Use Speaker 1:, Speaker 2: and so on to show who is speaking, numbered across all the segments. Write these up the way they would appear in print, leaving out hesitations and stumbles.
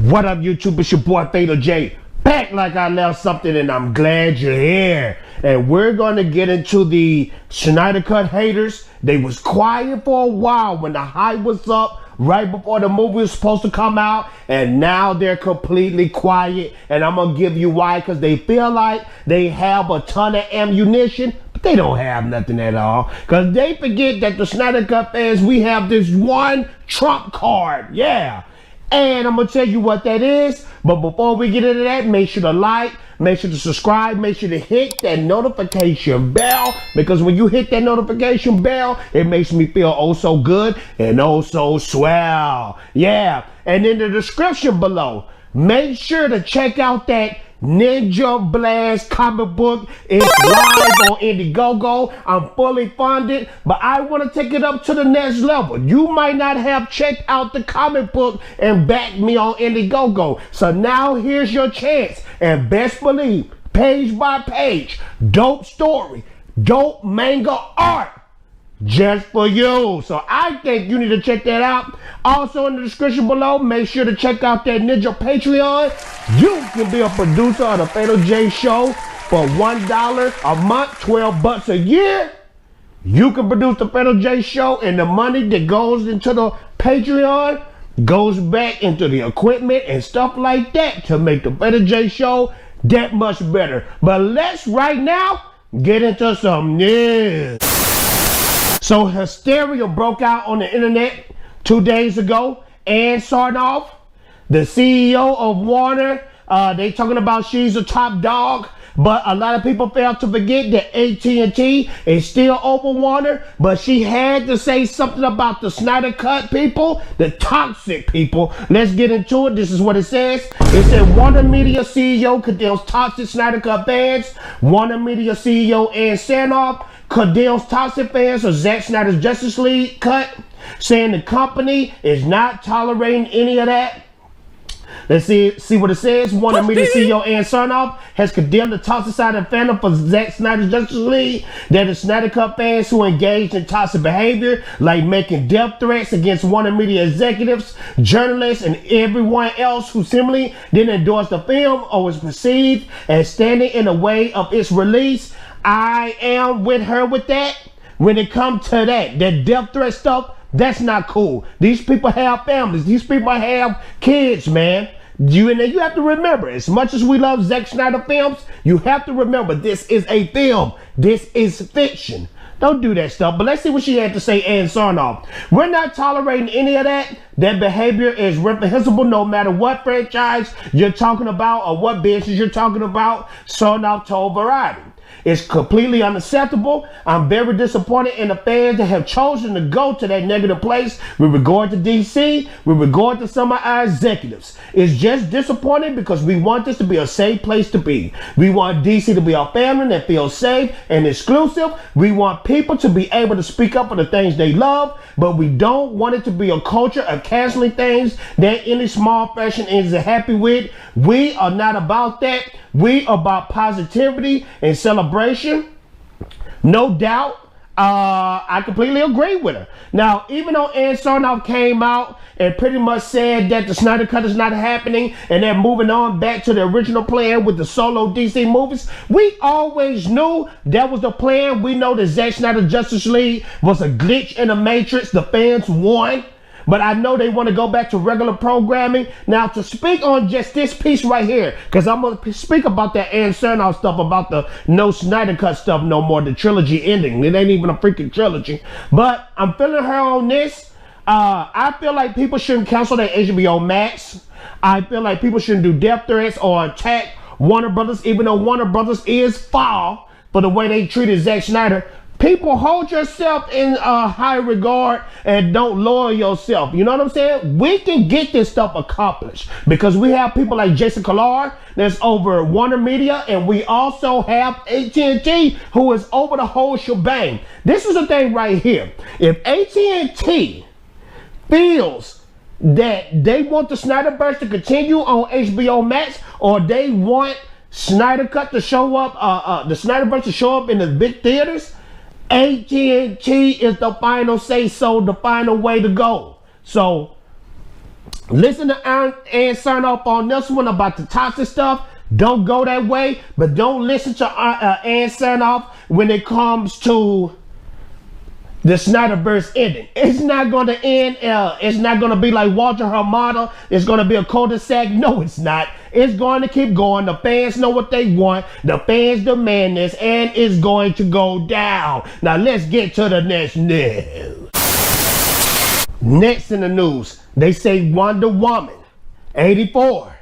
Speaker 1: What up, YouTube? It's your boy Fatal J, back like I left something, and I'm glad you're here. And we're going to get into the Snyder Cut haters. They was quiet for a while when the hype was up right before the movie was supposed to come out, and now they're completely quiet. And I'm going to give you why, because they feel like they have a ton of ammunition, but they don't have nothing at all, because they forget that the Snyder Cut fans, we have this one trump card. Yeah. And I'm going to tell you what that is. But before we get into that, make sure to like, make sure to subscribe, make sure to hit that notification bell. Because when you hit that notification bell, it makes me feel oh so good and oh so swell. Yeah. And in the description below, make sure to check out that Ninja Blast comic book. It's live on Indiegogo. I'm fully funded, but I want to take it up to the next level. You might not have checked out the comic book and backed me on Indiegogo. So now here's your chance. And best believe, page by page, dope story, dope manga art, just for you. So I think you need to check that out. Also in the description below, make sure to check out that Ninja Patreon. You can be a producer of the Fatal J Show for $1 a month, 12 bucks a year. You can produce the Fatal J Show, and the money that goes into the Patreon goes back into the equipment and stuff like that to make the Fatal J Show that much better. But let's right now get into some news. So hysteria broke out on the internet 2 days ago. Ann Sarnoff, the CEO of Warner, they talking about she's a top dog, but a lot of people fail to forget that At&T is still over Warner, but she had to say something about the Snyder Cut people, the toxic people. Let's get into it. This is what it says. It said Warner Media CEO condemns toxic Snyder Cut fans. Warner Media CEO Ann Sarnoff condemns toxic fans of Zack Snyder's Justice League cut, saying the company is not tolerating any of that. Let's see what it says. Warner Media CEO Ann Sarnoff has condemned the toxic side of fandom for Zack Snyder's Justice League. That is Snyder Cut fans who engaged in toxic behavior, like making death threats against Warner Media executives, journalists, and everyone else who similarly didn't endorse the film or was perceived as standing in the way of its release. I am with her with that. When it comes to that death threat stuff, that's not cool. These people have families. These people have kids, man. You have to remember, as much as we love Zack Snyder films, you have to remember this is a film. This is fiction. Don't do that stuff. But let's see what she had to say, Ann Sarnoff. We're not tolerating any of that. That behavior is reprehensible no matter what franchise you're talking about or what business you're talking about, Sarnoff told Variety. It's completely unacceptable. I'm very disappointed in the fans that have chosen to go to that negative place with regard to DC, with regard to some of our executives. It's just disappointing because we want this to be a safe place to be. We want DC to be our family that feels safe and exclusive. We want people to be able to speak up for the things they love, but we don't want it to be a culture of canceling things that any small fashion is happy with. We are not about that. We are about positivity and celebration. No doubt. I completely agree with her. Now, even though Ann Sarnoff came out and pretty much said that the Snyder Cut is not happening and they're moving on back to the original plan with the solo DC movies, we always knew that was the plan. We know that Zack Snyder Justice League was a glitch in the Matrix. The fans won. But I know they want to go back to regular programming. Now, to speak on just this piece right here, because I'm going to speak about that Ann Sarnoff stuff, about the no Snyder Cut stuff no more, the trilogy ending. It ain't even a freaking trilogy. But I'm feeling her on this. I feel like people shouldn't cancel their HBO Max. I feel like people shouldn't do death threats or attack Warner Brothers, even though Warner Brothers is foul for the way they treated Zack Snyder. People, hold yourself in high regard and don't lower yourself. You know what I'm saying? We can get this stuff accomplished because we have people like Jason Kilar that's over Warner Media, and we also have At&T who is over the whole shebang. This is the thing right here. If At&T feels that they want the Snyderverse to continue on HBO Max, or they want Snyder Cut to show up, the Snyderverse to show up in the big theaters, At&T is the final say so, the final way to go. So Listen to Ann Sarnoff on this one about the toxic stuff. Don't go that way, but don't listen to Ann Sarnoff when it comes to the Snyderverse ending. It's not going to end. It's not going to be like Walter Hamada. It's going to be a cul-de-sac. No, it's not. It's going to keep going. The fans know what they want. The fans demand this, and it's going to go down. Now let's get to the next news. Next in the news, they say Wonder Woman 84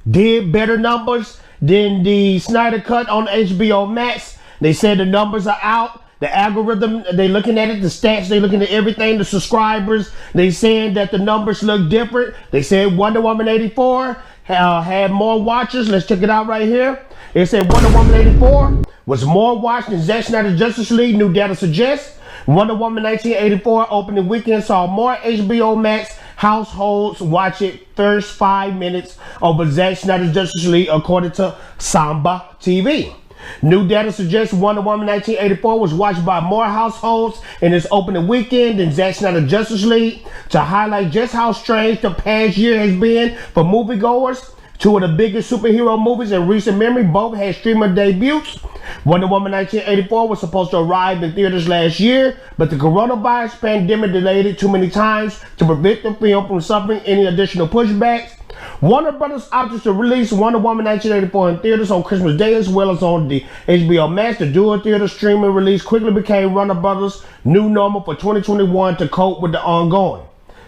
Speaker 1: did better numbers than the Snyder Cut on HBO Max. They said the numbers are out. The algorithm, they looking at it, the stats, they looking at everything, the subscribers, they saying that the numbers look different. They said Wonder Woman 84 had more watchers. Let's check it out right here. It said Wonder Woman 84 was more watched than Zack Snyder's Justice League, new data suggests. Wonder Woman 1984 opening weekend saw more HBO Max households watch it first 5 minutes over Zack Snyder's Justice League, according to Samba TV. New data suggests Wonder Woman 1984 was watched by more households in its opening weekend than Zack Snyder's Justice League. To highlight just how strange the past year has been for moviegoers, two of the biggest superhero movies in recent memory both had streamer debuts. Wonder Woman 1984 was supposed to arrive in theaters last year, but the coronavirus pandemic delayed it too many times to prevent the film from suffering any additional pushbacks. Warner Brothers opted to release Wonder Woman 1984 in theaters on Christmas Day as well as on the HBO Max. The dual theater streaming release quickly became Warner Brothers' new normal for 2021 to cope with the ongoing.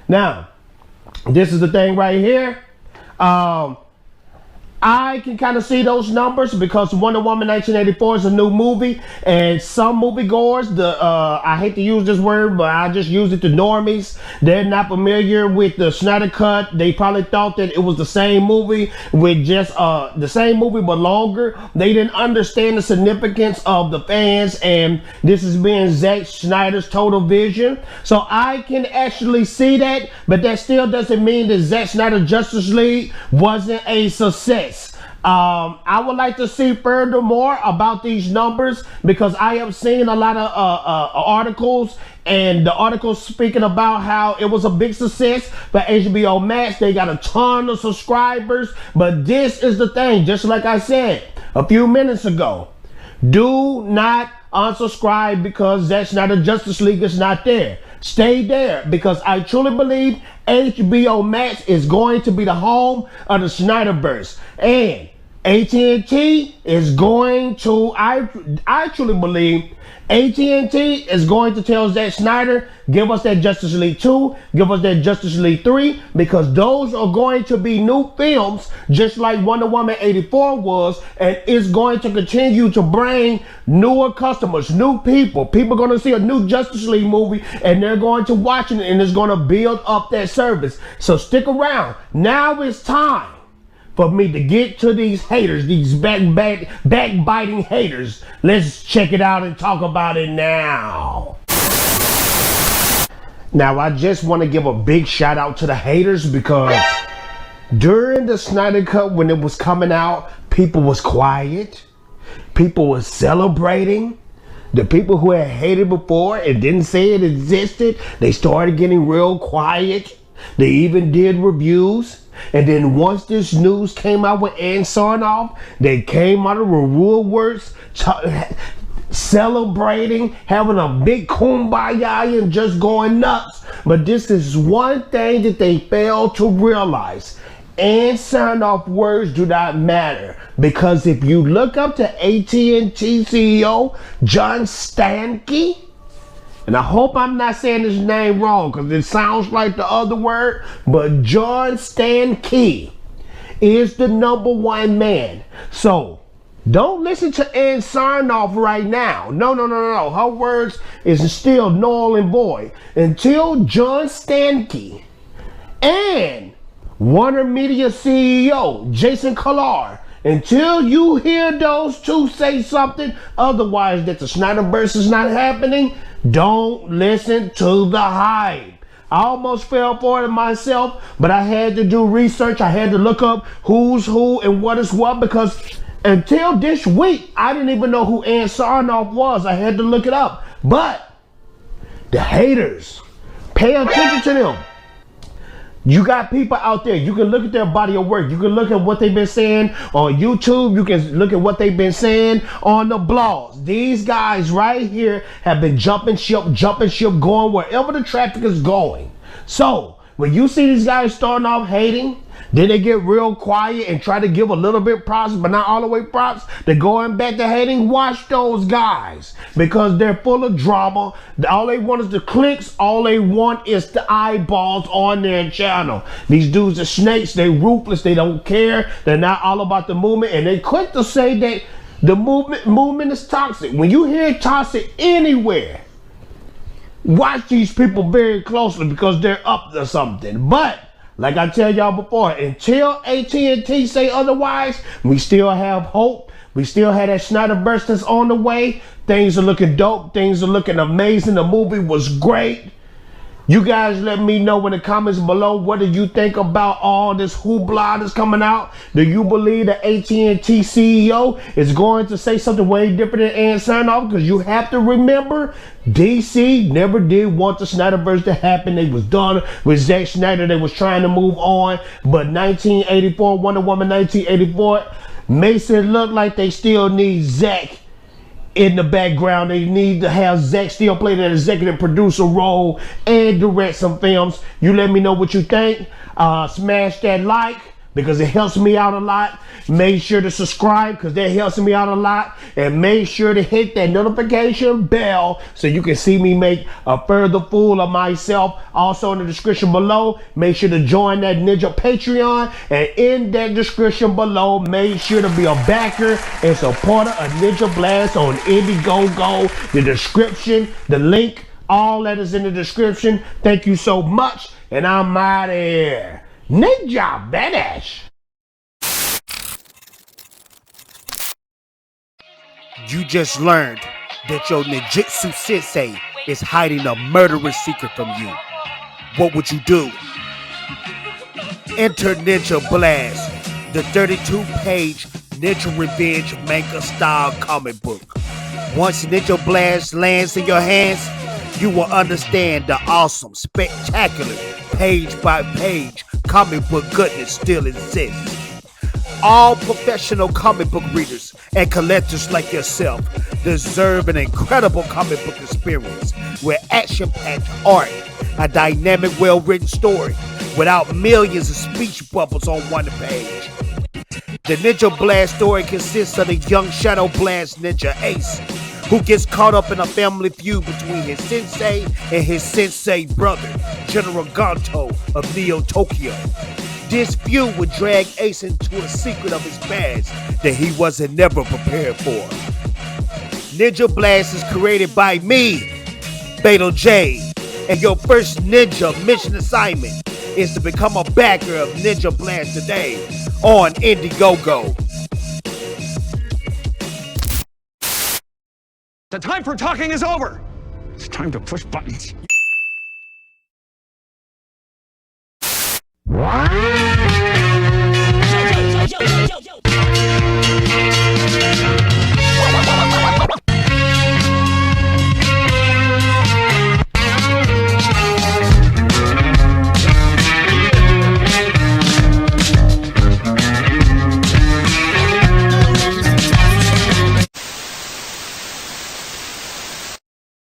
Speaker 1: Now, this is the thing right here. I can kind of see those numbers because Wonder Woman 1984 is a new movie, and some moviegoers, I hate to use this word, but I just use it to normies. They're not familiar with the Snyder Cut. They probably thought that it was the same movie with just the same movie but longer. They didn't understand the significance of the fans, and this is being Zack Snyder's total vision. So I can actually see that, but that still doesn't mean that Zack Snyder's Justice League wasn't a success. I would like to see furthermore about these numbers because I have seen a lot of articles, and the articles speaking about how it was a big success for HBO Max. They got a ton of subscribers, but this is the thing, just like I said a few minutes ago, do not unsubscribe because Zack Snyder Justice League is not there. Stay there because I truly believe HBO Max is going to be the home of the Snyderverse, and At&T is going to, I truly believe At&T is going to tell Zack Snyder, give us that Justice League 2, give us that Justice League 3, because those are going to be new films, just like Wonder Woman 84 was, and it's going to continue to bring newer customers, new people. People are going to see a new Justice League movie, and they're going to watch it, and it's going to build up that service. So stick around. Now it's time for me to get to these haters, these backbiting haters. Let's check it out and talk about it now. Now, I just want to give a big shout out to the haters because during the Snyder Cut, when it was coming out, people was quiet. People was celebrating. The people who had hated before and didn't say it existed, they started getting real quiet. They even did reviews. And then once this news came out with Ann Sarnoff, they came out of Reward Works celebrating, having a big kumbaya and just going nuts. But this is one thing that they failed to realize. Ann Sarnoff words do not matter, because if you look up to At&T CEO John Stankey, and I hope I'm not saying his name wrong because it sounds like the other word, but John Stankey is the #1 man. So don't listen to Ann Sarnoff right now. No. Her words is still null and void until John Stankey and Warner Media CEO Jason Kilar, until you hear those two say something otherwise that the Snyderverse is not happening, don't listen to the hype. I almost fell for it myself, but I had to do research. I had to look up who's who and what is what, because until this week, I didn't even know who Ann Sarnoff was. I had to look it up. But the haters, pay attention to them. You got people out there, you can look at their body of work. You can look at what they've been saying on YouTube. You can look at what they've been saying on the blogs. These guys right here have been jumping ship, going wherever the traffic is going. So when you see these guys starting off hating, then they get real quiet and try to give a little bit props, but not all the way props. They're going back to hating. Watch those guys, because they're full of drama. All they want is the clicks. All they want is the eyeballs on their channel. These dudes are snakes. They ruthless. They don't care. They're not all about the movement, and they quick to say that the movement is toxic. When you hear toxic anywhere, watch these people very closely, because they're up to something. But like I tell y'all before, until At&T say otherwise, we still have hope. We still have that Snyderverse that's on the way. Things are looking dope. Things are looking amazing. The movie was great. You guys let me know in the comments below, what do you think about all this hoopla that's coming out? Do you believe the At&T CEO is going to say something way different than Ann Sarnoff? Because you have to remember, DC never did want the Snyderverse to happen. They was done with Zack Snyder. They was trying to move on. But 1984, Wonder Woman 1984, makes it look like they still need Zack in the background. They need to have Zack still play that executive producer role and direct some films. You let me know what you think. Smash that like, because it helps me out a lot. Make sure to subscribe, because that helps me out a lot. And make sure to hit that notification bell so you can see me make a further fool of myself. Also in the description below, make sure to join that Ninja Patreon. And in that description below, make sure to be a backer and supporter of Ninja Blast on Indiegogo. The description, the link, all that is in the description. Thank you so much, and I'm out of here. Ninja badass. You just learned that your ninjutsu sensei is hiding a murderous secret from you. What would you do? Enter Ninja Blast, the 32-page Ninja Revenge manga style comic book. Once Ninja Blast lands in your hands, you will understand the awesome, spectacular, page-by-page comic book goodness still exists. All professional comic book readers and collectors like yourself deserve an incredible comic book experience with action-packed art, a dynamic, well-written story without millions of speech bubbles on one page. The Ninja Blast story consists of the young Shadow Blast ninja Ace, who gets caught up in a family feud between his sensei and his sensei brother, General Ganto of Neo Tokyo. This feud would drag Ace into a secret of his past that he wasn't never prepared for. Ninja Blast is created by me, Fatal J, and your first ninja mission assignment is to become a backer of Ninja Blast today on Indiegogo.
Speaker 2: The time for talking is over. It's time to push buttons.